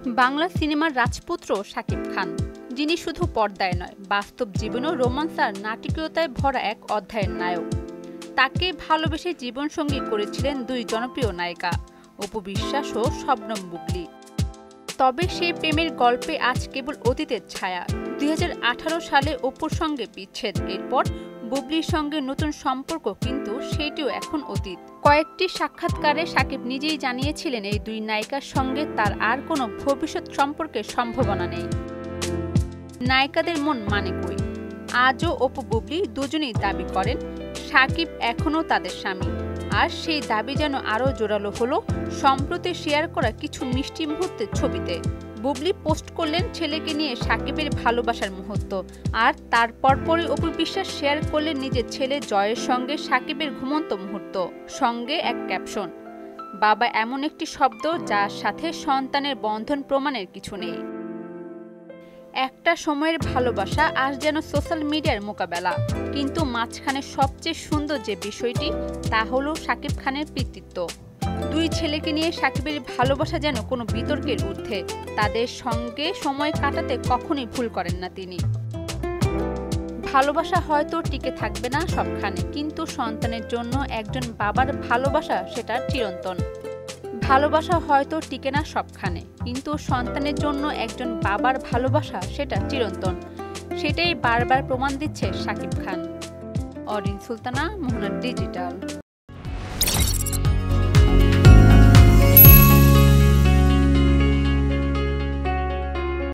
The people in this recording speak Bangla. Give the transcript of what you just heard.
বাংলা সিনেমার রাজপুত্র শাকিব খান, যিনি শুধু পর্দায় নয় বাস্তব জীবনেও রোমান্স আর নাটকীয়তায় ভরা এক অধ্যায়ের নায়ক। তাকে ভালোবেসে জীবনসঙ্গী করেছিলেন দুই জনপ্রিয় নায়িকা অপু বিশ্বাস ও শবনম বুবলী। তবে সেই প্রেমের গল্পে আজ কেবল অতীতের ছায়া। 2018 সালে অপুর সঙ্গে বিচ্ছেদ, এরপর বুবলির সঙ্গে নতুন সম্পর্ক, কিন্তু সেটিও এখন অতীত। কয়েকটি সাক্ষাৎকারে শাকিব নিজেই জানিয়েছিলেন এই দুই নায়িকার সঙ্গে তার আর কোনো ভবিষ্যৎ সম্পর্কের সম্ভাবনা নেই। নায়িকাদের মন মানে কই? আজও অপু বুবলি দুজনেই দাবি করেন শাকিব এখনও তাদের স্বামী, আর সেই দাবি যেন আরও জোরালো হলো সম্প্রতি শেয়ার করা কিছু মিষ্টি মুহূর্তের ছবিতে। বুবলি পোস্ট করলেন ছেলেকে নিয়ে শাকিবের ভালোবাসার মুহূর্ত, আর তার পরপরই অপু বিশ্বাস শেয়ার করলেন নিজের ছেলে জয়ের সঙ্গে শাকিবের ঘুমন্ত মুহূর্ত, সঙ্গে এক ক্যাপশন, বাবা এমন একটি শব্দ যার সাথে সন্তানের বন্ধন প্রমাণের কিছু নেই। একটা সময়ের ভালোবাসা আজ যেন সোশ্যাল মিডিয়ার মোকাবেলা, কিন্তু মাঝখানে সবচেয়ে সুন্দর যে বিষয়টি তা হলো শাকিব খানের পিতৃত্ব। দুই ছেলেকে নিয়ে শাকিবের ভালোবাসা যেন কোনো বিতর্কের ঊর্ধ্বে। তাদের সঙ্গে সময় কাটাতে কখনোই ভুল করেন না তিনি। ভালোবাসা হয়তো টিকে থাকবে না সবখানে, কিন্তু সন্তানের জন্য একজন বাবার ভালোবাসা সেটা চিরন্তন। ভালোবাসা হয়তো টিকে না সবখানে, কিন্তু সন্তানের জন্য একজন বাবার ভালোবাসা সেটা চিরন্তন। সেটাই বারবার প্রমাণ দিচ্ছে শাকিব খান। অরিন সুলতানা, মোহনা ডিজিটাল।